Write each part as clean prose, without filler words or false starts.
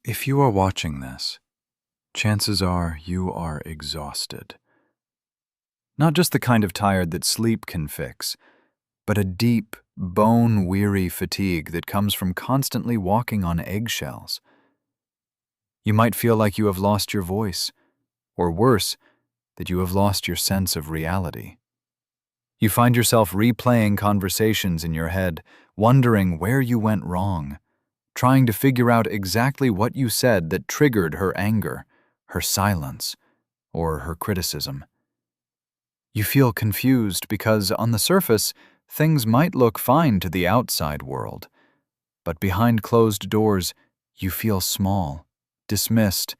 If you are watching this, chances are you are exhausted. Not just the kind of tired that sleep can fix, but a deep, bone-weary fatigue that comes from constantly walking on eggshells. You might feel like you have lost your voice, or worse, that you have lost your sense of reality. You find yourself replaying conversations in your head, wondering where you went wrong, trying to figure out exactly what you said that triggered her anger, her silence, or her criticism. You feel confused because, on the surface, things might look fine to the outside world, but behind closed doors, you feel small, dismissed,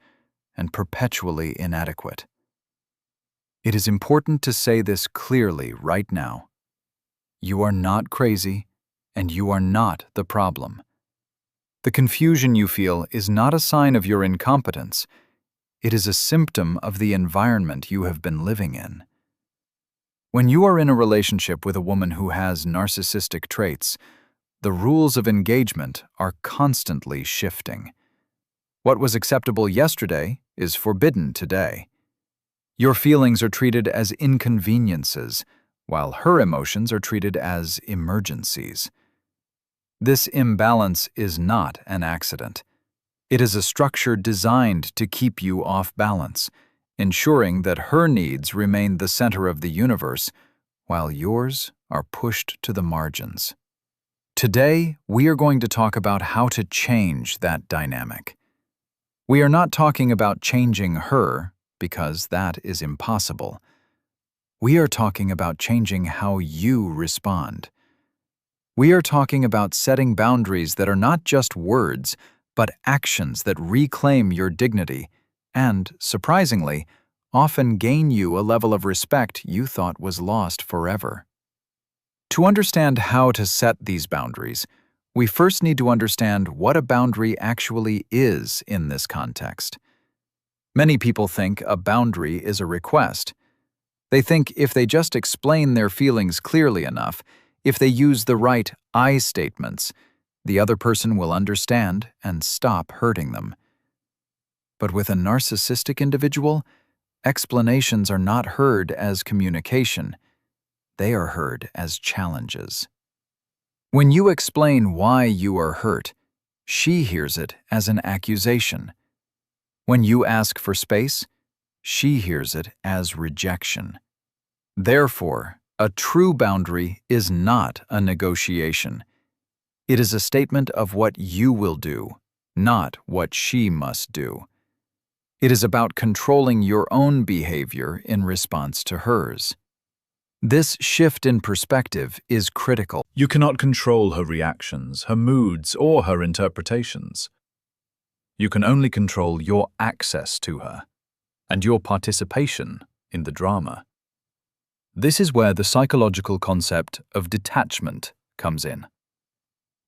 and perpetually inadequate. It is important to say this clearly right now. You are not crazy, and you are not the problem. The confusion you feel is not a sign of your incompetence. It is a symptom of the environment you have been living in. When you are in a relationship with a woman who has narcissistic traits, the rules of engagement are constantly shifting. What was acceptable yesterday is forbidden today. Your feelings are treated as inconveniences, while her emotions are treated as emergencies. This imbalance is not an accident. It is a structure designed to keep you off balance, ensuring that her needs remain the center of the universe, while yours are pushed to the margins. Today, we are going to talk about how to change that dynamic. We are not talking about changing her, because that is impossible. We are talking about changing how you respond. We are talking about setting boundaries that are not just words, but actions that reclaim your dignity and, surprisingly, often gain you a level of respect you thought was lost forever. To understand how to set these boundaries, we first need to understand what a boundary actually is in this context. Many people think a boundary is a request. They think if they just explain their feelings clearly enough, if they use the right I statements, the other person will understand and stop hurting them. But with a narcissistic individual, explanations are not heard as communication. They are heard as challenges. When you explain why you are hurt, she hears it as an accusation. When you ask for space, she hears it as rejection. Therefore, a true boundary is not a negotiation. It is a statement of what you will do, not what she must do. It is about controlling your own behavior in response to hers. This shift in perspective is critical. You cannot control her reactions, her moods, or her interpretations. You can only control your access to her and your participation in the drama. This is where the psychological concept of detachment comes in.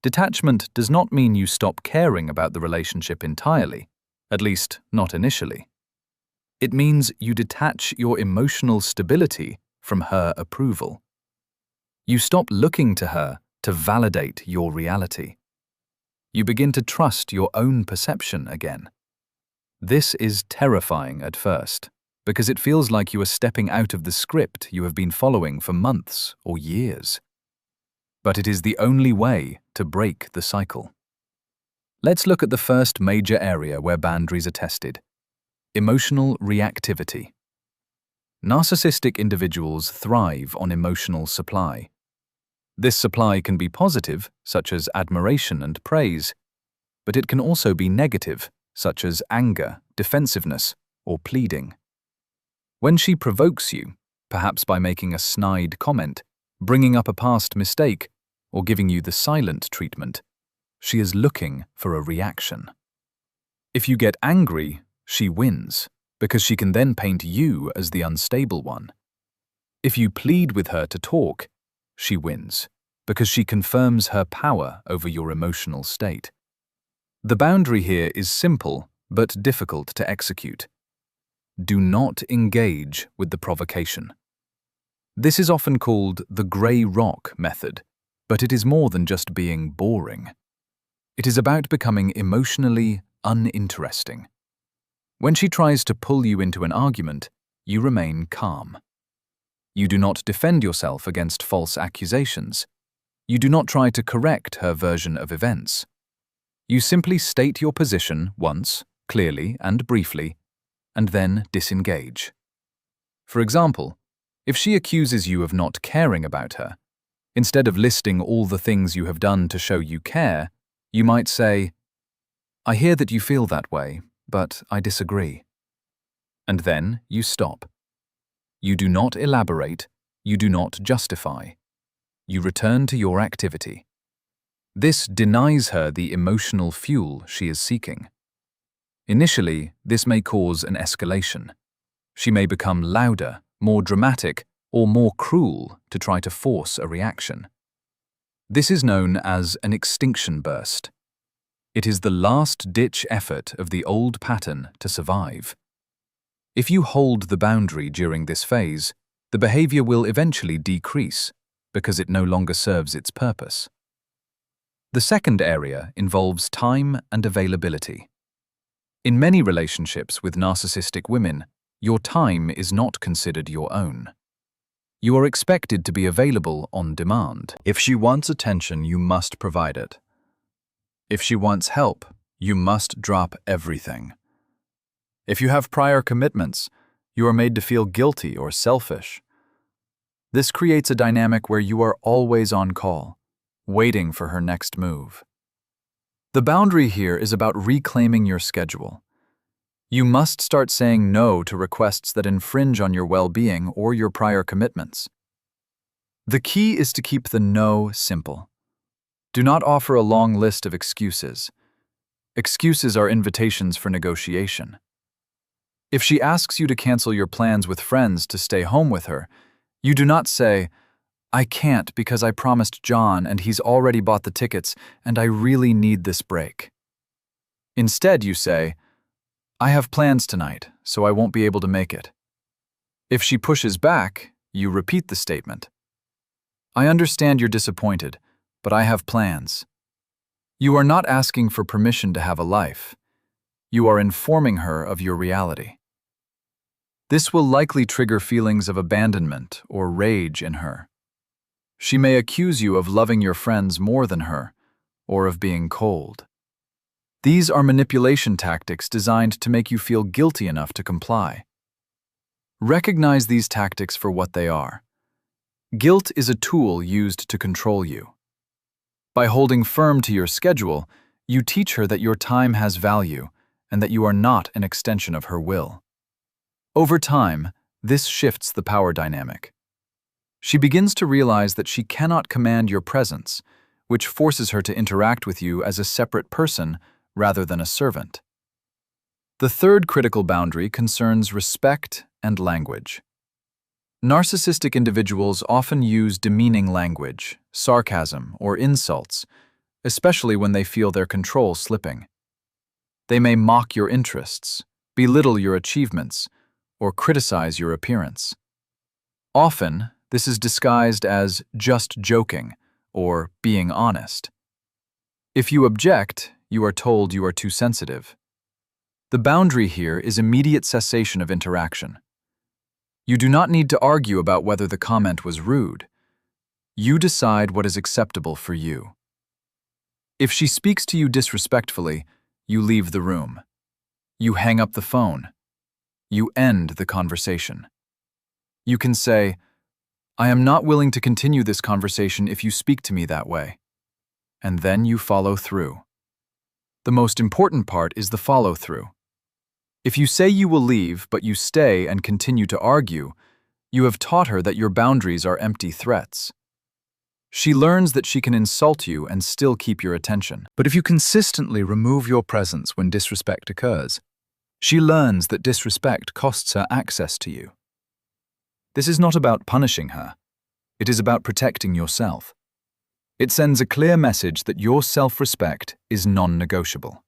Detachment does not mean you stop caring about the relationship entirely, at least not initially. It means you detach your emotional stability from her approval. You stop looking to her to validate your reality. You begin to trust your own perception again. This is terrifying at first, because it feels like you are stepping out of the script you have been following for months or years. But it is the only way to break the cycle. Let's look at the first major area where boundaries are tested: emotional reactivity. Narcissistic individuals thrive on emotional supply. This supply can be positive, such as admiration and praise, but it can also be negative, such as anger, defensiveness, or pleading. When she provokes you, perhaps by making a snide comment, bringing up a past mistake, or giving you the silent treatment, she is looking for a reaction. If you get angry, she wins, because she can then paint you as the unstable one. If you plead with her to talk, she wins, because she confirms her power over your emotional state. The boundary here is simple but difficult to execute. Do not engage with the provocation. This is often called the grey rock method, but it is more than just being boring. It is about becoming emotionally uninteresting. When she tries to pull you into an argument, you remain calm. You do not defend yourself against false accusations. You do not try to correct her version of events. You simply state your position once, clearly and briefly, and then disengage. For example, if she accuses you of not caring about her, instead of listing all the things you have done to show you care, you might say, "I hear that you feel that way, but I disagree." And then you stop. You do not elaborate, you do not justify. You return to your activity. This denies her the emotional fuel she is seeking. Initially, this may cause an escalation. She may become louder, more dramatic, or more cruel to try to force a reaction. This is known as an extinction burst. It is the last-ditch effort of the old pattern to survive. If you hold the boundary during this phase, the behavior will eventually decrease because it no longer serves its purpose. The second area involves time and availability. In many relationships with narcissistic women, your time is not considered your own. You are expected to be available on demand. If she wants attention, you must provide it. If she wants help, you must drop everything. If you have prior commitments, you are made to feel guilty or selfish. This creates a dynamic where you are always on call, waiting for her next move. The boundary here is about reclaiming your schedule. You must start saying no to requests that infringe on your well-being or your prior commitments. The key is to keep the no simple. Do not offer a long list of excuses. Excuses are invitations for negotiation. If she asks you to cancel your plans with friends to stay home with her, you do not say, "I can't because I promised John and he's already bought the tickets and I really need this break." Instead, you say, "I have plans tonight, so I won't be able to make it." If she pushes back, you repeat the statement. "I understand you're disappointed, but I have plans." You are not asking for permission to have a life. You are informing her of your reality. This will likely trigger feelings of abandonment or rage in her. She may accuse you of loving your friends more than her, or of being cold. These are manipulation tactics designed to make you feel guilty enough to comply. Recognize these tactics for what they are. Guilt is a tool used to control you. By holding firm to your schedule, you teach her that your time has value and that you are not an extension of her will. Over time, this shifts the power dynamic. She begins to realize that she cannot command your presence, which forces her to interact with you as a separate person rather than a servant. The third critical boundary concerns respect and language. Narcissistic individuals often use demeaning language, sarcasm, or insults, especially when they feel their control slipping. They may mock your interests, belittle your achievements, or criticize your appearance. Often, this is disguised as just joking or being honest. If you object, you are told you are too sensitive. The boundary here is immediate cessation of interaction. You do not need to argue about whether the comment was rude. You decide what is acceptable for you. If she speaks to you disrespectfully, you leave the room. You hang up the phone. You end the conversation. You can say, "I am not willing to continue this conversation if you speak to me that way." And then you follow through. The most important part is the follow-through. If you say you will leave, but you stay and continue to argue, you have taught her that your boundaries are empty threats. She learns that she can insult you and still keep your attention. But if you consistently remove your presence when disrespect occurs, she learns that disrespect costs her access to you. This is not about punishing her. It is about protecting yourself. It sends a clear message that your self-respect is non-negotiable.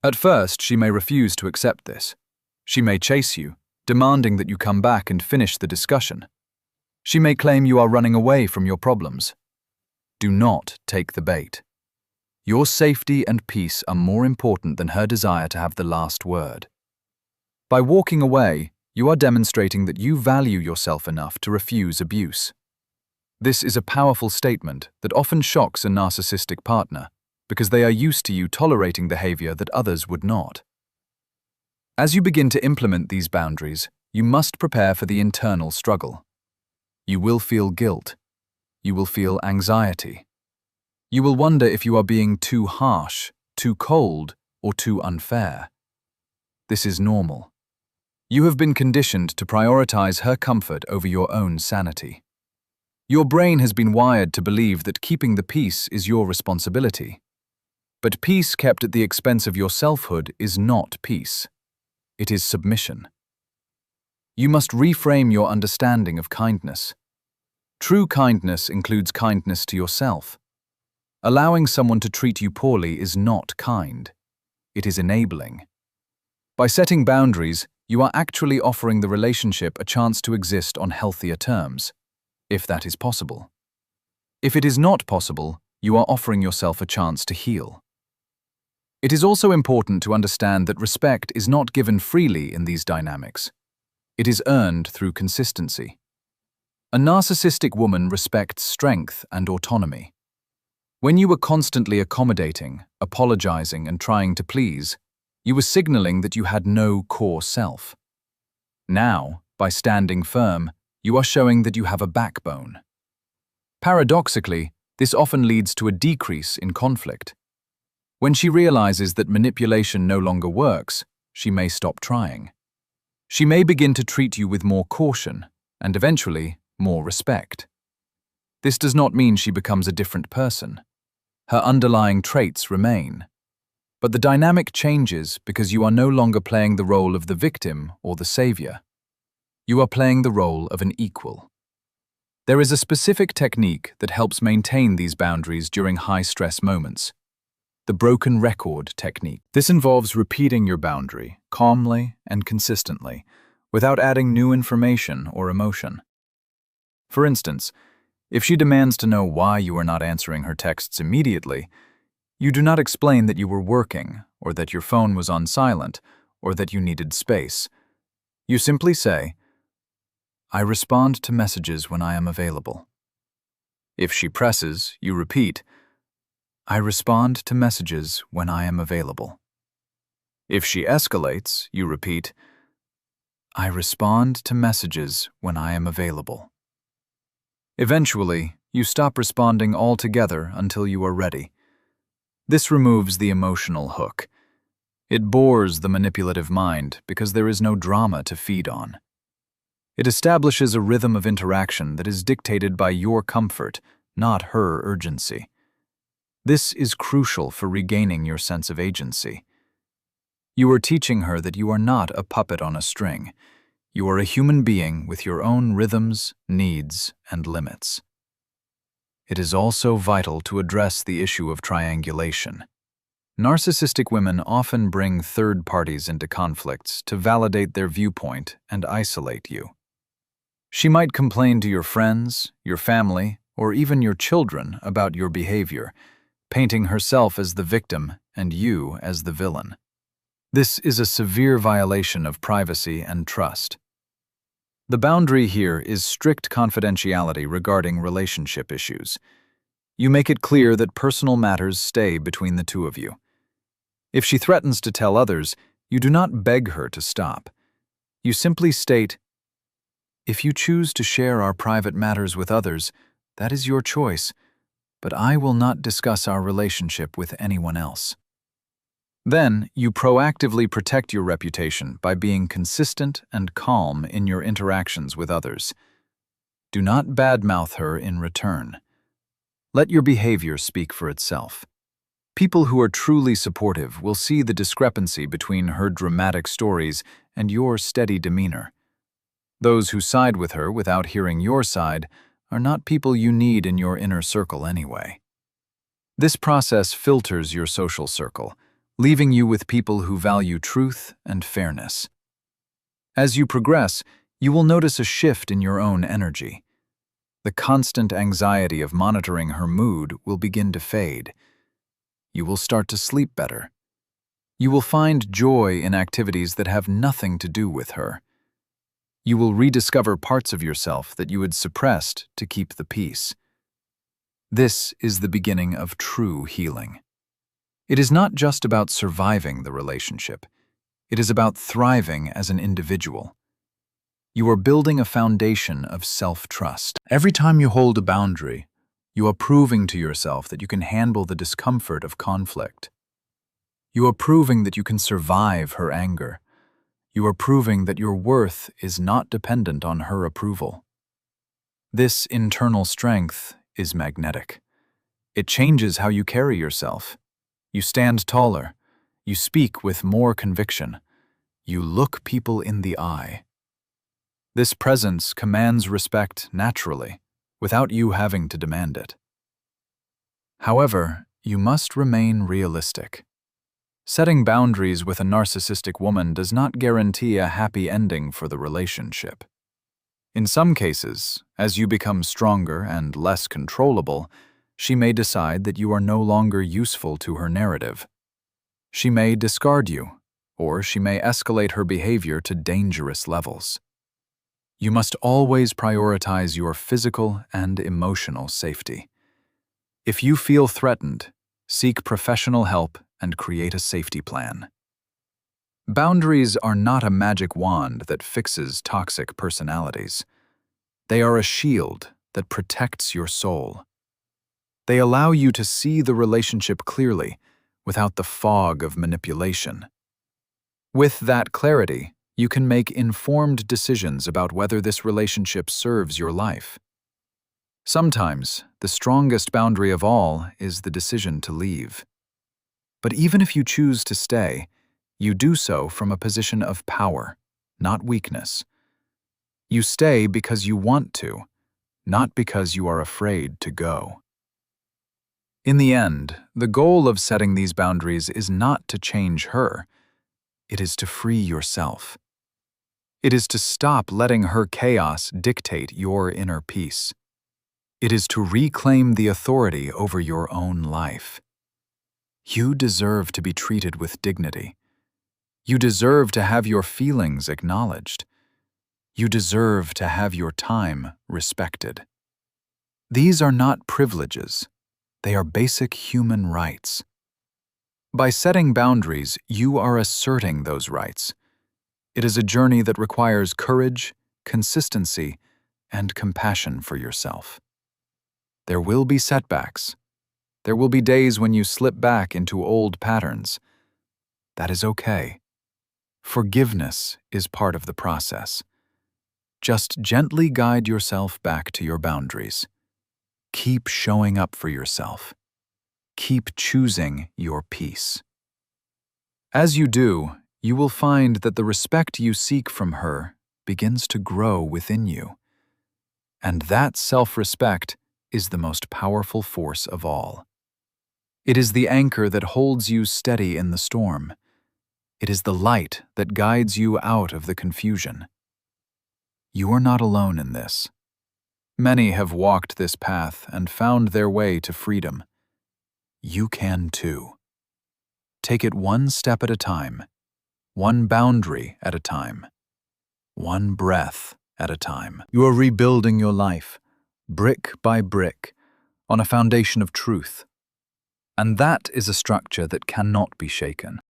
At first, she may refuse to accept this. She may chase you, demanding that you come back and finish the discussion. She may claim you are running away from your problems. Do not take the bait. Your safety and peace are more important than her desire to have the last word. By walking away, you are demonstrating that you value yourself enough to refuse abuse. This is a powerful statement that often shocks a narcissistic partner because they are used to you tolerating behavior that others would not. As you begin to implement these boundaries, you must prepare for the internal struggle. You will feel guilt. You will feel anxiety. You will wonder if you are being too harsh, too cold, or too unfair. This is normal. You have been conditioned to prioritize her comfort over your own sanity. Your brain has been wired to believe that keeping the peace is your responsibility. But peace kept at the expense of your selfhood is not peace. It is submission. You must reframe your understanding of kindness. True kindness includes kindness to yourself. Allowing someone to treat you poorly is not kind. It is enabling. By setting boundaries, you are actually offering the relationship a chance to exist on healthier terms, if that is possible. If it is not possible, you are offering yourself a chance to heal. It is also important to understand that respect is not given freely in these dynamics. It is earned through consistency. A narcissistic woman respects strength and autonomy. When you were constantly accommodating, apologizing, and trying to please, you were signaling that you had no core self. Now, by standing firm, you are showing that you have a backbone. Paradoxically, this often leads to a decrease in conflict. When she realizes that manipulation no longer works, she may stop trying. She may begin to treat you with more caution, and eventually, more respect. This does not mean she becomes a different person. Her underlying traits remain. But the dynamic changes because you are no longer playing the role of the victim or the savior. You are playing the role of an equal. There is a specific technique that helps maintain these boundaries during high-stress moments. The broken record technique. This involves repeating your boundary calmly and consistently, without adding new information or emotion. For instance, if she demands to know why you are not answering her texts immediately, you do not explain that you were working, or that your phone was on silent, or that you needed space. You simply say, "I respond to messages when I am available." If she presses, you repeat, "I respond to messages when I am available." If she escalates, you repeat, "I respond to messages when I am available." Eventually, you stop responding altogether until you are ready. This removes the emotional hook. It bores the manipulative mind because there is no drama to feed on. It establishes a rhythm of interaction that is dictated by your comfort, not her urgency. This is crucial for regaining your sense of agency. You are teaching her that you are not a puppet on a string. You are a human being with your own rhythms, needs, and limits. It is also vital to address the issue of triangulation. Narcissistic women often bring third parties into conflicts to validate their viewpoint and isolate you. She might complain to your friends, your family, or even your children about your behavior, painting herself as the victim and you as the villain. This is a severe violation of privacy and trust. The boundary here is strict confidentiality regarding relationship issues. You make it clear that personal matters stay between the two of you. If she threatens to tell others, you do not beg her to stop. You simply state, "If you choose to share our private matters with others, that is your choice, but I will not discuss our relationship with anyone else." Then, you proactively protect your reputation by being consistent and calm in your interactions with others. Do not badmouth her in return. Let your behavior speak for itself. People who are truly supportive will see the discrepancy between her dramatic stories and your steady demeanor. Those who side with her without hearing your side are not people you need in your inner circle anyway. This process filters your social circle, leaving you with people who value truth and fairness. As you progress, you will notice a shift in your own energy. The constant anxiety of monitoring her mood will begin to fade. You will start to sleep better. You will find joy in activities that have nothing to do with her. You will rediscover parts of yourself that you had suppressed to keep the peace. This is the beginning of true healing. It is not just about surviving the relationship. It is about thriving as an individual. You are building a foundation of self-trust. Every time you hold a boundary, you are proving to yourself that you can handle the discomfort of conflict. You are proving that you can survive her anger. You are proving that your worth is not dependent on her approval. This internal strength is magnetic. It changes how you carry yourself. You stand taller. You speak with more conviction. You look people in the eye. This presence commands respect naturally, without you having to demand it. However, you must remain realistic. Setting boundaries with a narcissistic woman does not guarantee a happy ending for the relationship. In some cases, as you become stronger and less controllable, she may decide that you are no longer useful to her narrative. She may discard you, or she may escalate her behavior to dangerous levels. You must always prioritize your physical and emotional safety. If you feel threatened, seek professional help and create a safety plan. Boundaries are not a magic wand that fixes toxic personalities. They are a shield that protects your soul. They allow you to see the relationship clearly, without the fog of manipulation. With that clarity, you can make informed decisions about whether this relationship serves your life. Sometimes, the strongest boundary of all is the decision to leave. But even if you choose to stay, you do so from a position of power, not weakness. You stay because you want to, not because you are afraid to go. In the end, the goal of setting these boundaries is not to change her. It is to free yourself. It is to stop letting her chaos dictate your inner peace. It is to reclaim the authority over your own life. You deserve to be treated with dignity. You deserve to have your feelings acknowledged. You deserve to have your time respected. These are not privileges. They are basic human rights. By setting boundaries, you are asserting those rights. It is a journey that requires courage, consistency, and compassion for yourself. There will be setbacks. There will be days when you slip back into old patterns. That is okay. Forgiveness is part of the process. Just gently guide yourself back to your boundaries. Keep showing up for yourself. Keep choosing your peace. As you do, you will find that the respect you seek from her begins to grow within you. And that self-respect is the most powerful force of all. It is the anchor that holds you steady in the storm. It is the light that guides you out of the confusion. You are not alone in this. Many have walked this path and found their way to freedom. You can too. Take it one step at a time, one boundary at a time, one breath at a time. You are rebuilding your life, brick by brick, on a foundation of truth. And that is a structure that cannot be shaken.